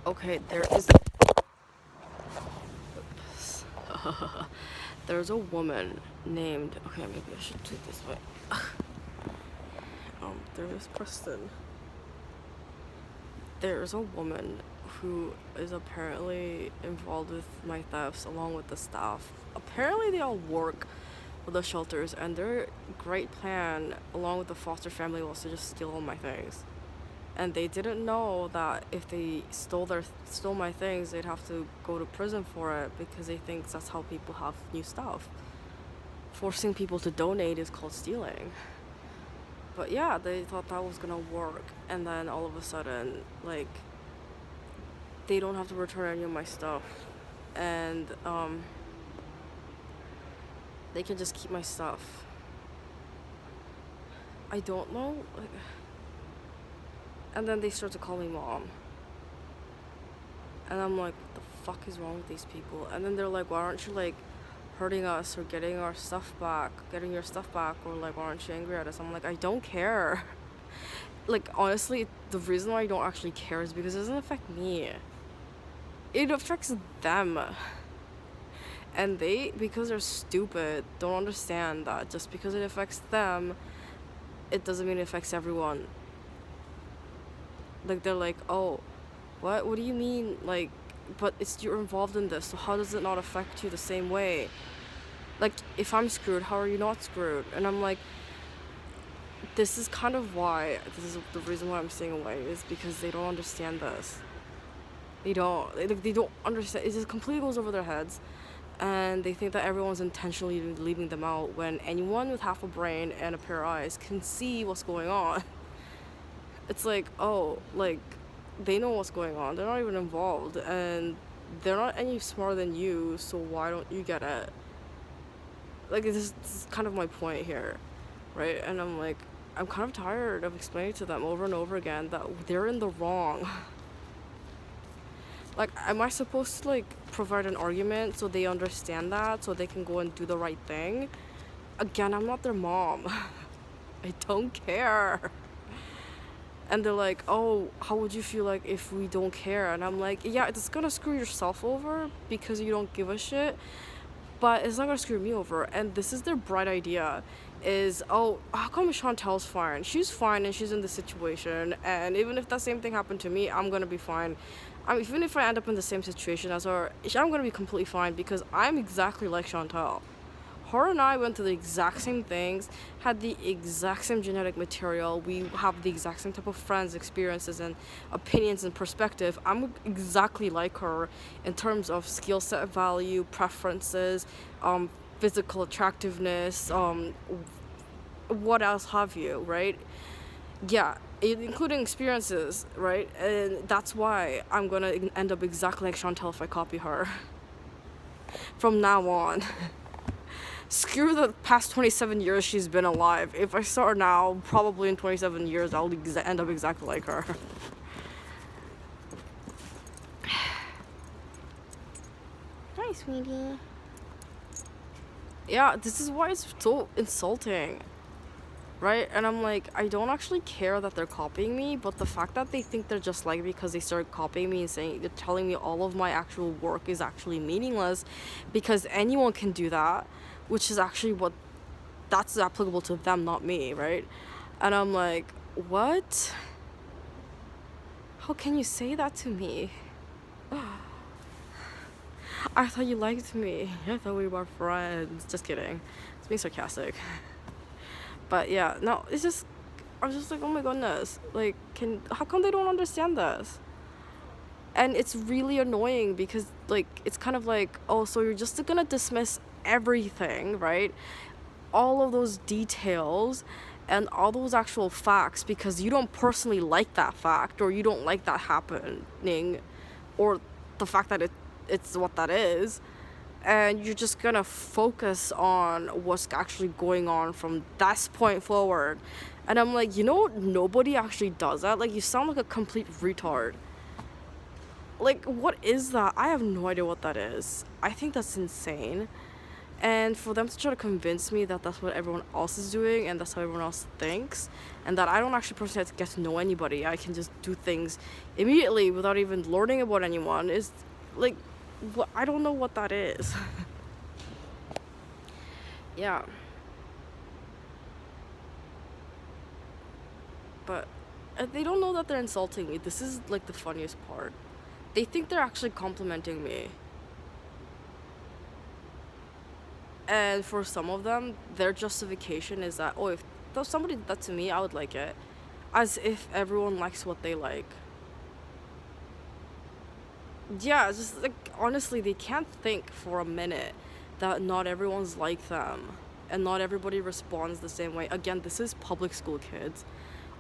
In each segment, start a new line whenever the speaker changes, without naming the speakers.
Okay, there's a woman named. Okay, maybe I should do it this way. There's this person. There's a woman who is apparently involved with my thefts along with the staff. Apparently, they all work with the shelters, and their great plan, along with the foster family, was to just steal all my things. And they didn't know that if they stole my things, they'd have to go to prison for it because they think that's how people have new stuff. Forcing people to donate is called stealing. But yeah, they thought that was gonna work, and then all of a sudden, like, they don't have to return any of my stuff, and they can just keep my stuff. I don't know, like, and then they start to call me mom, and I'm like, what the fuck is wrong with these people? And then they're like, why aren't you like hurting us or getting your stuff back, or like, why aren't you angry at us? I'm like, I don't care. Like, honestly, the reason why I don't actually care is because it doesn't affect me. It affects them. And they, because they're stupid, don't understand that just because it affects them, it doesn't mean it affects everyone. Like, they're like, oh, what do you mean? Like, but you're involved in this, so how does it not affect you the same way? Like, if I'm screwed, how are you not screwed? And I'm like, this is the reason why I'm staying away, is because they don't understand this. They don't understand. It just completely goes over their heads, and they think that everyone's intentionally leaving them out, when anyone with half a brain and a pair of eyes can see what's going on. It's like, oh, like, they know what's going on. They're not even involved, and they're not any smarter than you, so why don't you get it? Like, this is kind of my point here, right? And I'm like, I'm kind of tired of explaining to them over and over again that they're in the wrong. Like, am I supposed to, like, provide an argument so they understand that, so they can go and do the right thing? Again, I'm not their mom. I don't care. And they're like, oh, how would you feel like if we don't care? And I'm like, yeah, it's gonna screw yourself over because you don't give a shit, but it's not gonna screw me over. And this is their bright idea, is, oh, how come Chantel's fine? She's fine and she's in this situation, and even if that same thing happened to me, I'm gonna be fine. Even if I end up in the same situation as her, I'm gonna be completely fine because I'm exactly like Chantel. Her and I went through the exact same things, had the exact same genetic material, we have the exact same type of friends, experiences, and opinions and perspective. I'm exactly like her in terms of skill set, value, preferences, physical attractiveness, what else have you, right? Yeah, including experiences, right? And that's why I'm gonna end up exactly like Chantel if I copy her. From now on. Screw the past 27 years she's been alive. If I start now, probably in 27 years, I'll end up exactly like her. Hi, sweetie. Yeah, this is why it's so insulting. Right? And I'm like, I don't actually care that they're copying me, but the fact that they think they're just like me because they started copying me and they're telling me all of my actual work is actually meaningless because anyone can do that, which is actually that's applicable to them, not me, right? And I'm like, what? How can you say that to me? I thought you liked me. I thought we were friends. Just kidding. It's being sarcastic. But yeah, no, I was just like, oh my goodness, like, how come they don't understand this? And it's really annoying because, like, it's kind of like, oh, so you're just gonna dismiss everything, right? All of those details and all those actual facts because you don't personally like that fact, or you don't like that happening, or the fact that it's what that is. And you're just gonna focus on what's actually going on from this point forward. And I'm like, nobody actually does that. Like, you sound like a complete retard. Like, what is that? I have no idea what that is. I think that's insane. And for them to try to convince me that that's what everyone else is doing and that's how everyone else thinks, and that I don't actually personally have to get to know anybody, I can just do things immediately without even learning about anyone, is like, what, I don't know what that is. Yeah. But they don't know that they're insulting me. This is like the funniest part. They think they're actually complimenting me. And for some of them, their justification is that, oh, if somebody did that to me, I would like it. As if everyone likes what they like. Yeah, just like, honestly, they can't think for a minute that not everyone's like them. And not everybody responds the same way. Again, this is public school kids.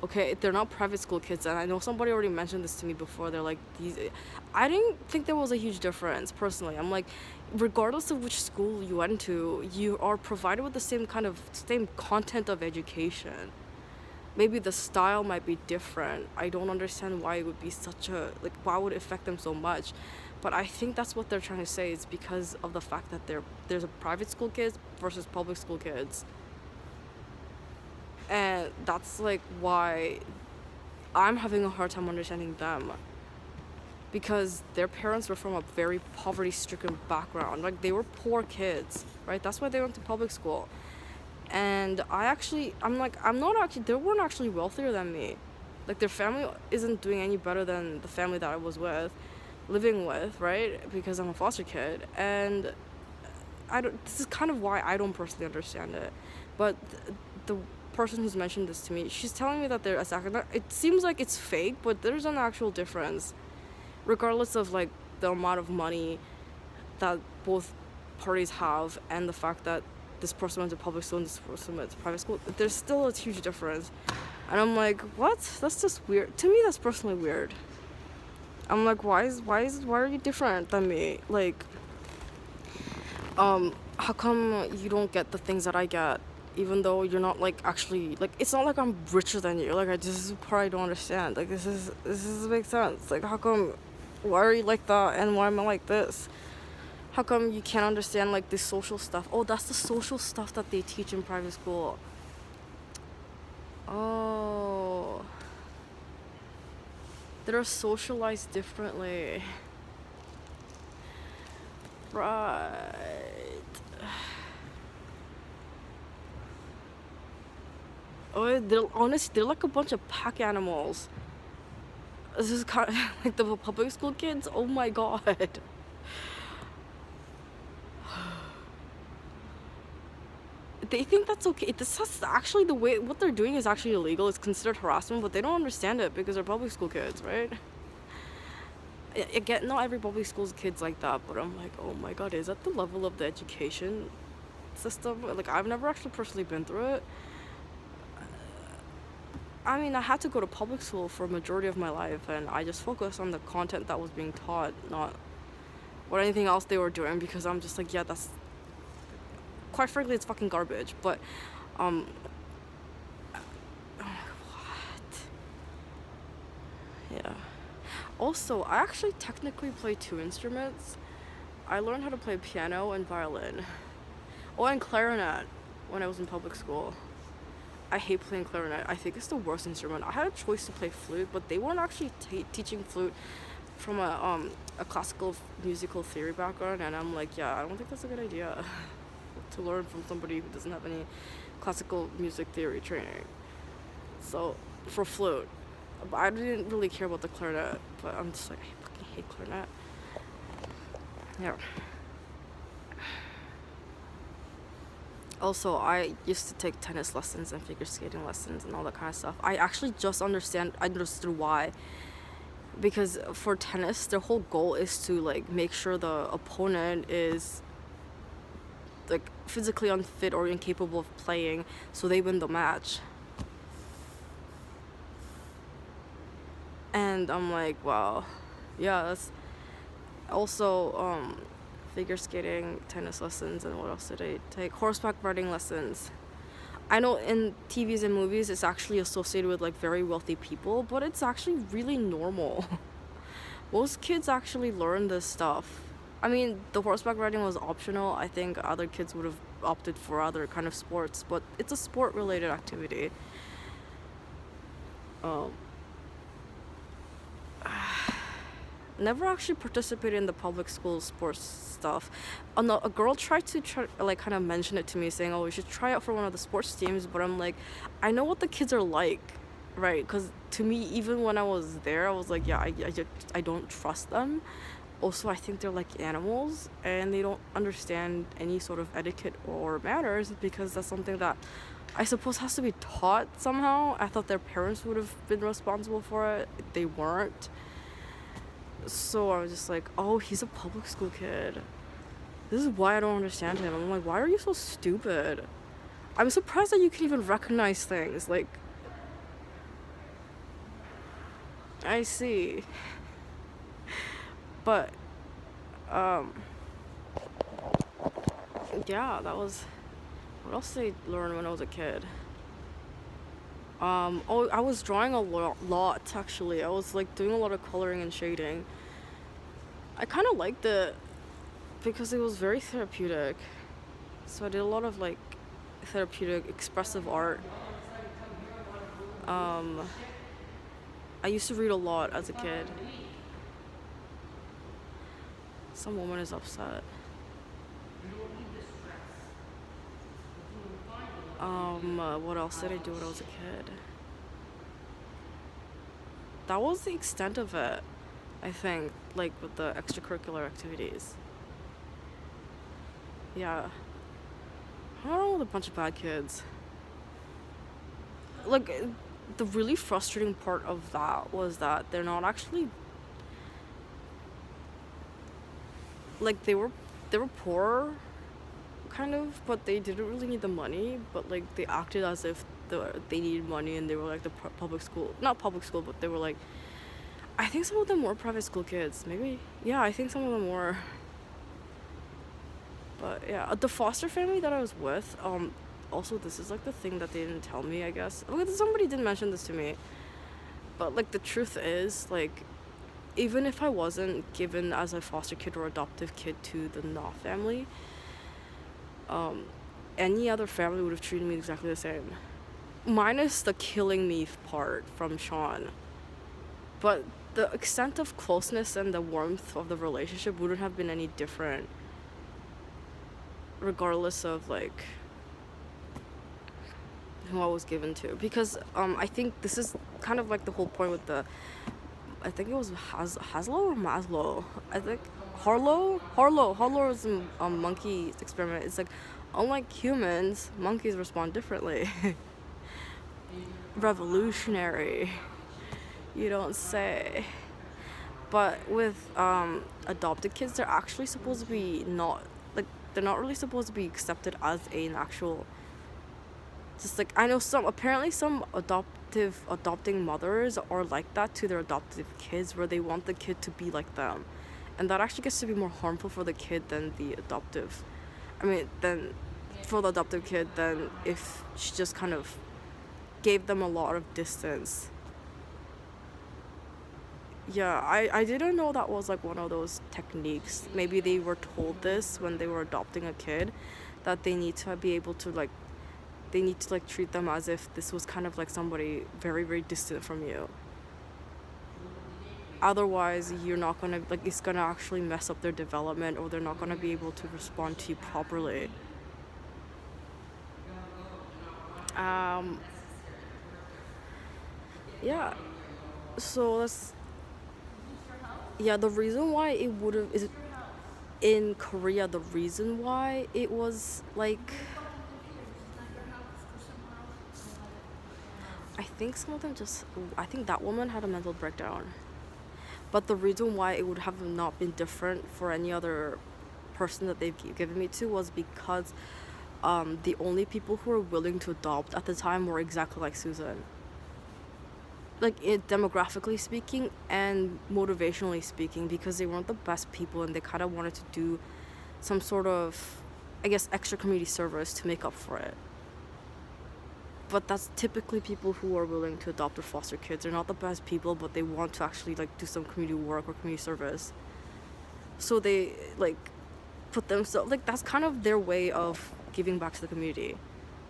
Okay, they're not private school kids, and I know somebody already mentioned this to me before. They're like, these, I didn't think there was a huge difference personally. I'm like, regardless of which school you went to, you are provided with the same content of education. Maybe the style might be different. I don't understand why it would be such a, like, why would it affect them so much. But I think that's what they're trying to say. It's because of the fact that there's a private school kids versus public school kids. And that's like why I'm having a hard time understanding them, because their parents were from a very poverty-stricken background. Like, they were poor kids, right? That's why they went to public school. And they weren't actually wealthier than me. Like, their family isn't doing any better than the family that I was living with, right? Because I'm a foster kid. And this is kind of why I don't personally understand it. But the person who's mentioned this to me, she's telling me that it seems like it's fake, but there's an actual difference, regardless of like the amount of money that both parties have and the fact that this person went to public school and this person went to private school. There's still a huge difference. And I'm like, what? That's just weird. To me, that's personally weird. I'm like, why are you different than me? Like, how come you don't get the things that I get? Even though you're not like actually, like, it's not like I'm richer than you. Like, this is the part I don't understand. Like, this makes sense. Like, how come, why are you like that and why am I like this? How come you can't understand like this social stuff? Oh, that's the social stuff that they teach in private school. Oh, they're socialized differently, right? Oh, they're like a bunch of pack animals. This is kind of like the public school kids. Oh my god. They think that's okay. This is actually the way, what they're doing is actually illegal. It's considered harassment, but they don't understand it because they're public school kids, right? Again, not every public school's kids like that, but I'm like, oh my god, is that the level of the education system? Like, I've never actually personally been through it. I mean, I had to go to public school for a majority of my life, and I just focused on the content that was being taught, not what anything else they were doing, because I'm just like, yeah, that's, quite frankly, it's fucking garbage. But what? Yeah. Also, I actually technically play 2 instruments. I learned how to play piano and violin. Oh, and clarinet when I was in public school. I hate playing clarinet. I think it's the worst instrument. I had a choice to play flute, but they weren't actually teaching flute from a classical musical theory background, and I'm like, yeah, I don't think that's a good idea to learn from somebody who doesn't have any classical music theory training. So, for flute. But I didn't really care about the clarinet, but I'm just like, I fucking hate clarinet. Yeah. Also, I used to take tennis lessons and figure skating lessons and all that kind of stuff. I actually just understood why. Because for tennis, their whole goal is to like make sure the opponent is like physically unfit or incapable of playing, so they win the match. And I'm like, wow, yeah, that's also figure skating, tennis lessons, and what else did I take? Horseback riding lessons. I know in TVs and movies it's actually associated with like very wealthy people, but it's actually really normal. Most kids actually learn this stuff I mean, the horseback riding was optional. I think other kids would have opted for other kind of sports, but it's a sport related activity. Um, Never actually participated in the public school sports stuff. A girl tried to like kind of mention it to me, saying, "Oh, we should try out for one of the sports teams." But I'm like, I know what the kids are like, right? Because to me, even when I was there, I was like, yeah, I don't trust them. Also, I think they're like animals, and they don't understand any sort of etiquette or manners, because that's something that I suppose has to be taught somehow. I thought their parents would have been responsible for it. They weren't. So I was just like, oh, he's a public school kid. This is why I don't understand him. I'm like, why are you so stupid? I'm surprised that you can even recognize things. Like, I see. But, yeah, that was... What else did I learn when I was a kid? Oh, I was drawing a lot, actually. I was, like, doing a lot of coloring and shading. I kind of liked it because it was very therapeutic. So I did a lot of, like, therapeutic, expressive art. I used to read a lot as a kid. Some woman is upset. What else did I do when I was a kid? That was the extent of it, I think, like with the extracurricular activities. Yeah. I don't know, with a bunch of bad kids. Like, the really frustrating part of that was that they're not actually, like, they were poor, kind of, but they didn't really need the money, but like they acted as if they needed money, and they were like the public school, not public school, but they were like, I think some of them were private school kids, maybe. Yeah, I think some of them were. But yeah, the foster family that I was with, also, this is like the thing that they didn't tell me, I guess. Okay, somebody did mention this to me, but like the truth is, like, even if I wasn't given as a foster kid or adoptive kid to the Knopf family, any other family would have treated me exactly the same, minus the killing me part from Sean. But the extent of closeness and the warmth of the relationship wouldn't have been any different, regardless of like who I was given to. Because I think this is kind of like the whole point with the, I think it was Haslow or Maslow. I think Harlow is a monkey experiment. It's like, unlike humans, monkeys respond differently. Revolutionary. You don't say. But with adopted kids, they're actually supposed to be not, like, they're not really supposed to be accepted as an actual, just like, I know apparently some adopting mothers are like that to their adoptive kids, where they want the kid to be like them, and that actually gets to be more harmful for the kid than for the adoptive kid than if she just kind of gave them a lot of distance. Yeah, I didn't know that was like one of those techniques. Maybe they were told this when they were adopting a kid, that they need to be able to like, they need to like treat them as if this was kind of like somebody very, very distant from you. Otherwise, you're not gonna, like, it's gonna actually mess up their development, or they're not gonna be able to respond to you properly. Yeah. So the reason why it would have is in Korea. The reason why it was like, I think that woman had a mental breakdown. But the reason why it would have not been different for any other person that they've given me to was because the only people who were willing to adopt at the time were exactly like Susan. Like, demographically speaking and motivationally speaking, because they weren't the best people, and they kind of wanted to do some sort of, I guess, extra community service to make up for it. But that's typically people who are willing to adopt or foster kids. They're not the best people, but they want to actually like do some community work or community service. So they like put themselves, like that's kind of their way of giving back to the community,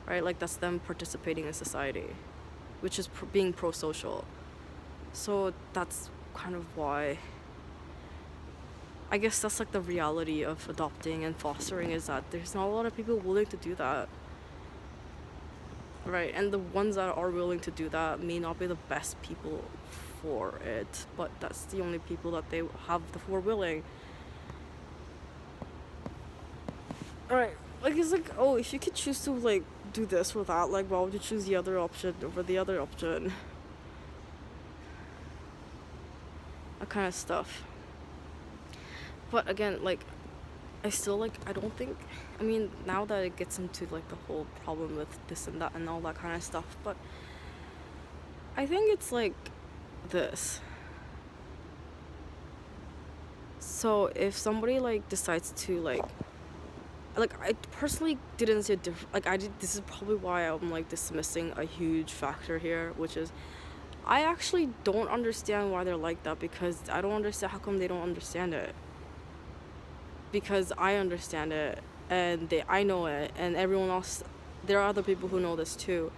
right? Like that's them participating in society, which is being pro-social. So that's kind of why, I guess that's like the reality of adopting and fostering, is that there's not a lot of people willing to do that, right? And the ones that are willing to do that may not be the best people for it, but that's the only people that they have who are willing. Right. Like it's like, oh, if you could choose to like do this or that, like why would you choose the other option over the other option? That kind of stuff. But again, like I still like, I don't think, I mean, now that it gets into like the whole problem with this and that and all that kind of stuff, but I think it's like this. So if somebody like decides to like I personally didn't see a like I did, this is probably why I'm like dismissing a huge factor here, which is I actually don't understand why they're like that, because I don't understand how come they don't understand it. Because I understand it, and I know it, and everyone else, there are other people who know this too,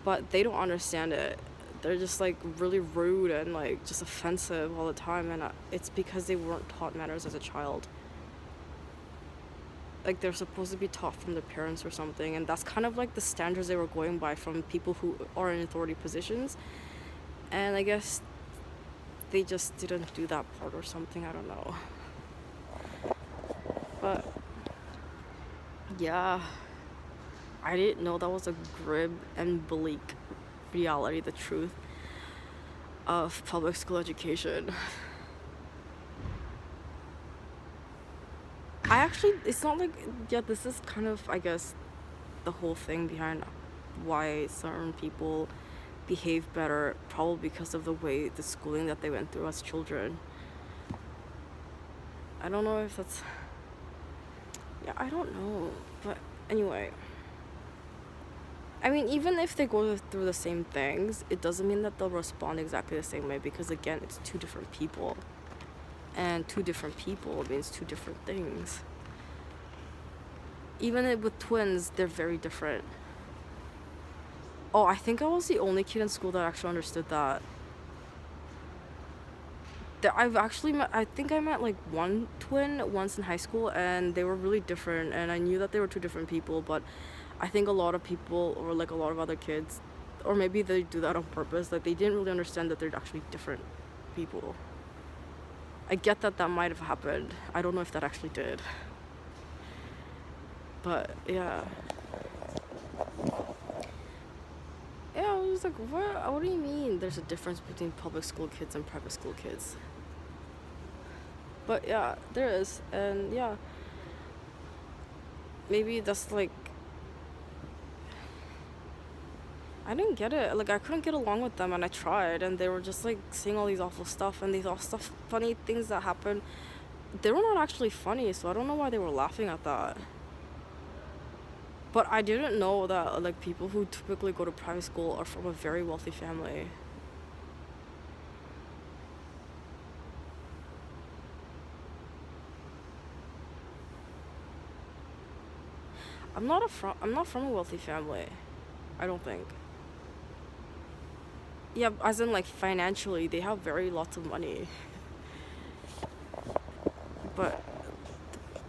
but they don't understand it. They're just like really rude and like just offensive all the time, and it's because they weren't taught manners as a child. Like they're supposed to be taught from their parents or something, and that's kind of like the standards they were going by from people who are in authority positions, and I guess they just didn't do that part or something, I don't know. But yeah, I didn't know that was a grim and bleak reality, the truth of public school education. I actually, it's not like, yeah, this is kind of, I guess, the whole thing behind why certain people behave better, probably because of the way, the schooling that they went through as children. I don't know if that's, yeah, I don't know, but anyway. I mean, even if they go through the same things, it doesn't mean that they'll respond exactly the same way, because again, it's two different people. And two different people means two different things. Even with twins, they're very different. Oh, I think I was the only kid in school that actually understood that. I've actually met, I think I met like one twin once in high school, and they were really different, and I knew that they were two different people, but I think a lot of people, or like a lot of other kids, or maybe they do that on purpose, like they didn't really understand that they're actually different people. I get that that might have happened. I don't know if that actually did. But yeah. Yeah, I was like, what do you mean there's a difference between public school kids and private school kids? But yeah, there is. And yeah, maybe that's like, I didn't get it. Like I couldn't get along with them, and I tried, and they were just like saying all these awful stuff and these all stuff, funny things that happened. They were not actually funny, so I don't know why they were laughing at that. But I didn't know that like people who typically go to private school are from a very wealthy family. I'm not from a wealthy family. I don't think. Yeah, as in like financially, they have very lots of money. But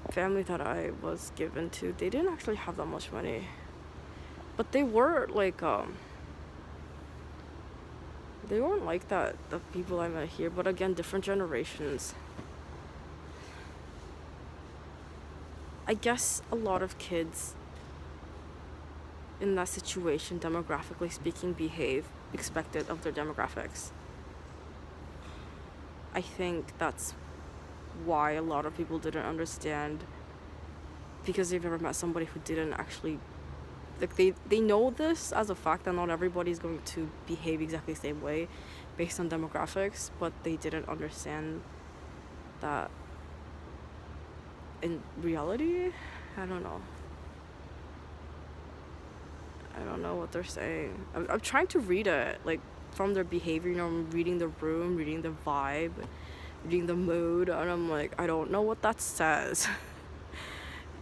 the family that I was given to, they didn't actually have that much money. But they were like they weren't like that, the people I met here, but again, different generations. I guess a lot of kids in that situation, demographically speaking, behave expected of their demographics. I think that's why a lot of people didn't understand, because they've never met somebody who didn't actually, like they know this as a fact that not everybody's going to behave exactly the same way based on demographics, but they didn't understand that in reality. I don't know what they're saying. I'm trying to read it, like from their behavior, I'm reading the room, reading the vibe, reading the mood, and I'm like, I don't know what that says.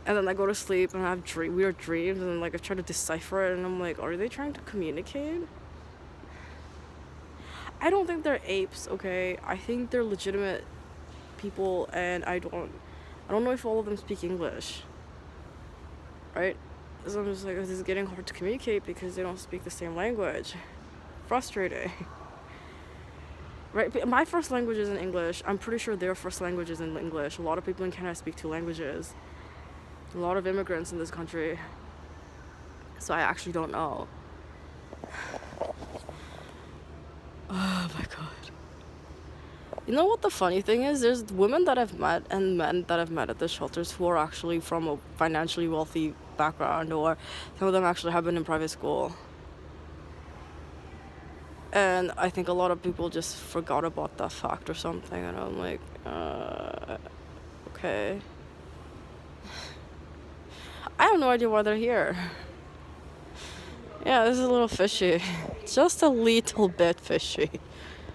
And then I go to sleep and I have weird dreams, and like I try to decipher it, and I'm like, are they trying to communicate? I don't think they're apes, okay? I think they're legitimate people, and I don't know if all of them speak English, right? So I'm just like, this is getting hard to communicate because they don't speak the same language. Frustrating. Right? But my first language is in English. I'm pretty sure their first language is in English. A lot of people in Canada speak 2 languages. A lot of immigrants in this country. So I actually don't know. Oh my god. You know what the funny thing is? There's women that I've met and men that I've met at the shelters who are actually from a financially wealthy background, or some of them actually have been in private school. And I think a lot of people just forgot about that fact or something, and I'm like, okay. I have no idea why they're here. Yeah, this is a little fishy. Just a little bit fishy.